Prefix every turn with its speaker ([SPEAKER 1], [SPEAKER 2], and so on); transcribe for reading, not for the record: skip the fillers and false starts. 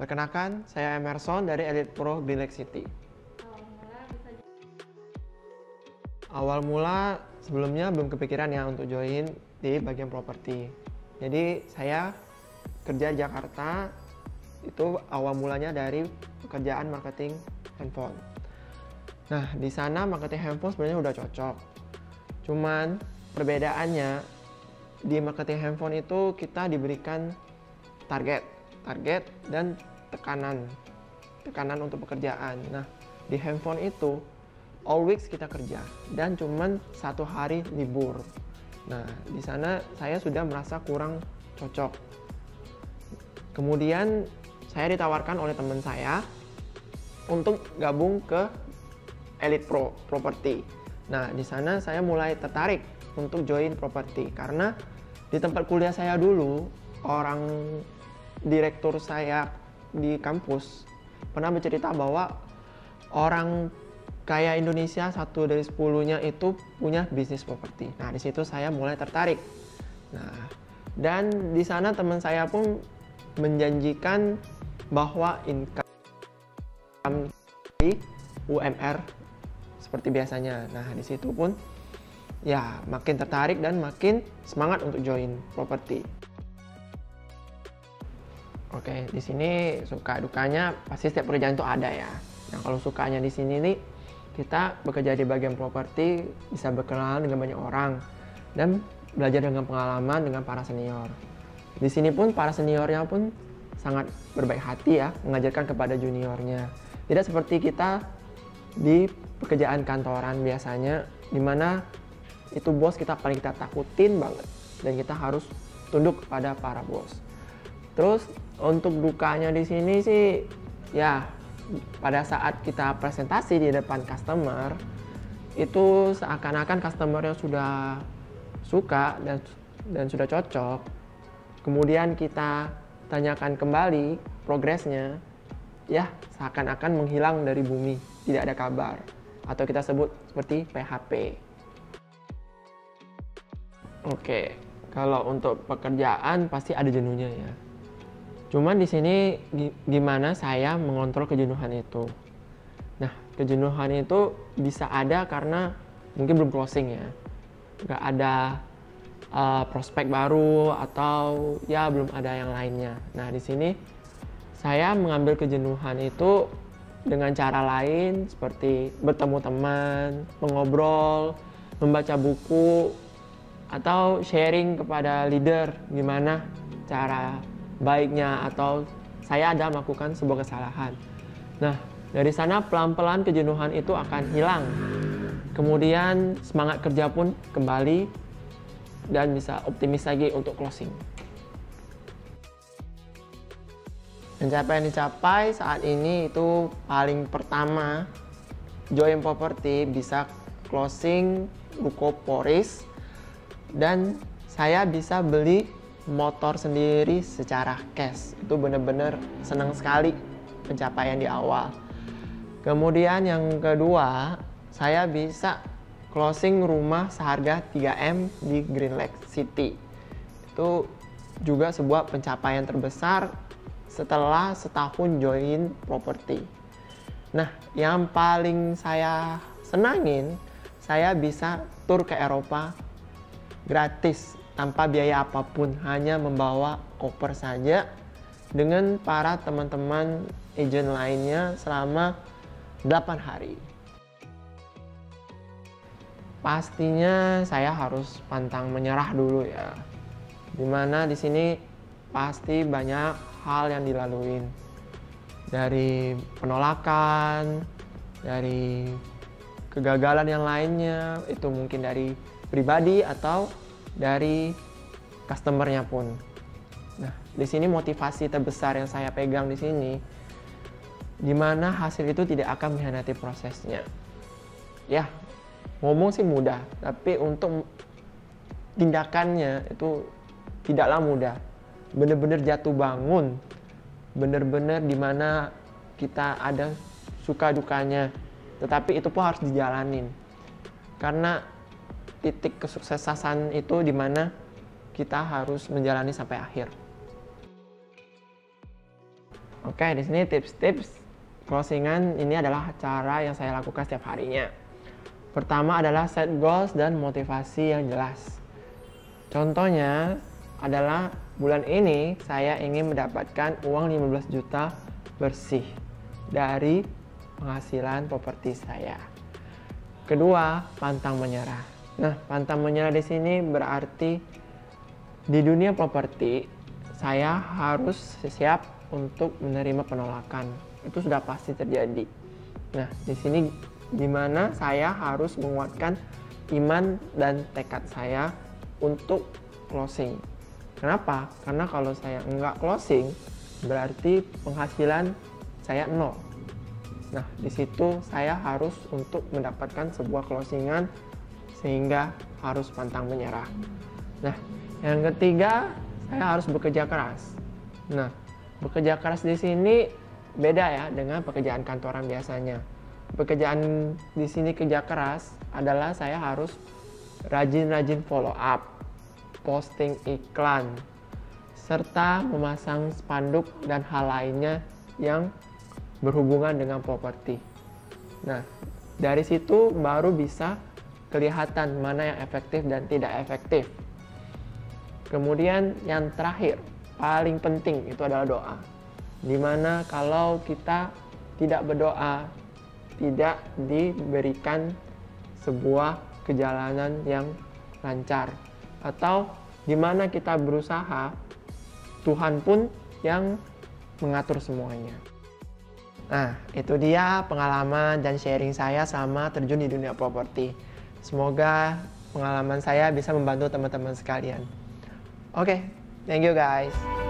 [SPEAKER 1] Perkenalkan, saya Emerson dari Elite Pro Green Lake City. Awal mula sebelumnya belum kepikiran ya untuk join di bagian properti. Jadi saya kerja di Jakarta, itu awal mulanya dari pekerjaan marketing handphone. Nah, di sana marketing handphone sebenarnya udah cocok. Cuman perbedaannya di marketing handphone itu kita diberikan target dan tekanan untuk pekerjaan. Nah, di handphone itu all weeks kita kerja dan cuman 1 hari libur. Nah, di sana saya sudah merasa kurang cocok. Kemudian saya ditawarkan oleh teman saya untuk gabung ke Elite Pro Property. Nah, di sana saya mulai tertarik untuk join properti karena di tempat kuliah saya dulu, direktur saya di kampus pernah bercerita bahwa orang kaya Indonesia 1 dari 10-nya itu punya bisnis properti. Nah, di situ saya mulai tertarik. Nah, dan di sana teman saya pun menjanjikan bahwa income di UMR seperti biasanya. Nah, di situ pun ya makin tertarik dan makin semangat untuk join properti. Oke, di sini suka dukanya pasti setiap pekerjaan itu ada ya. Nah, kalau sukanya di sini nih, kita bekerja di bagian properti bisa berkenalan dengan banyak orang dan belajar dengan pengalaman dengan para senior. Di sini pun para seniornya pun sangat berbaik hati ya, mengajarkan kepada juniornya. Tidak seperti kita di pekerjaan kantoran biasanya, dimana itu bos kita paling kita takutin banget dan kita harus tunduk kepada para bos. Terus untuk dukanya di sini sih ya pada saat kita presentasi di depan customer itu seakan-akan customernya sudah suka dan sudah cocok. Kemudian kita tanyakan kembali progresnya, ya seakan-akan menghilang dari bumi, tidak ada kabar atau kita sebut seperti PHP. Oke, kalau untuk pekerjaan pasti ada jenuhnya ya. Cuman di sini gimana saya mengontrol kejenuhan itu. Nah, kejenuhan itu bisa ada karena mungkin belum closing ya. Nggak ada prospek baru atau ya belum ada yang lainnya. Nah, di sini saya mengambil kejenuhan itu dengan cara lain seperti bertemu teman, mengobrol, membaca buku, atau sharing kepada leader gimana cara baiknya atau saya ada melakukan sebuah kesalahan. Nah, dari sana pelan-pelan kejenuhan itu akan hilang. Kemudian semangat kerja pun kembali dan bisa optimis lagi untuk closing. Pencapaian dicapai saat ini itu paling pertama join properti bisa closing ruko Poris dan saya bisa beli motor sendiri secara cash. Itu benar-benar senang sekali pencapaian di awal. Kemudian yang kedua, saya bisa closing rumah seharga 3M di Green Lake City. Itu juga sebuah pencapaian terbesar setelah setahun join properti. Nah, yang paling saya senangin, saya bisa tur ke Eropa gratis tanpa biaya apapun, hanya membawa koper saja dengan para teman-teman agent lainnya selama 8 hari. Pastinya saya harus pantang menyerah dulu ya. Dimana di sini pasti banyak hal yang dilaluin. Dari penolakan, dari kegagalan yang lainnya, itu mungkin dari pribadi atau dari customernya pun. Nah, di sini motivasi terbesar yang saya pegang di sini, di mana hasil itu tidak akan mengkhianati prosesnya. Ya, ngomong sih mudah, tapi untuk tindakannya itu tidaklah mudah. Benar-benar jatuh bangun, benar-benar di mana kita ada suka dukanya, tetapi itu pun harus dijalanin. Karena titik kesuksesan itu di mana kita harus menjalani sampai akhir. Oke, di sini tips-tips closingan ini adalah cara yang saya lakukan setiap harinya. Pertama adalah set goals dan motivasi yang jelas. Contohnya adalah bulan ini saya ingin mendapatkan uang 15 juta bersih dari penghasilan properti saya. Kedua, pantang menyerah. Nah, pantang menyerah di sini berarti di dunia properti saya harus siap untuk menerima penolakan. Itu sudah pasti terjadi. Nah, di sini dimana saya harus menguatkan iman dan tekad saya untuk closing. Kenapa? Karena kalau saya enggak closing, berarti penghasilan saya nol. Nah, di situ saya harus untuk mendapatkan sebuah closingan sehingga harus pantang menyerah. Nah, yang ketiga, saya harus bekerja keras. Nah, bekerja keras di sini beda ya dengan pekerjaan kantoran biasanya. Pekerjaan di sini kerja keras adalah saya harus rajin-rajin follow up, posting iklan, serta memasang spanduk dan hal lainnya yang berhubungan dengan properti. Nah, dari situ baru bisa kelihatan mana yang efektif dan tidak efektif. Kemudian yang terakhir, paling penting itu adalah doa. Dimana kalau kita tidak berdoa, tidak diberikan sebuah perjalanan yang lancar. Atau dimana kita berusaha, Tuhan pun yang mengatur semuanya. Nah, itu dia pengalaman dan sharing saya sama terjun di dunia properti. Semoga pengalaman saya bisa membantu teman-teman sekalian. Oke, thank you guys.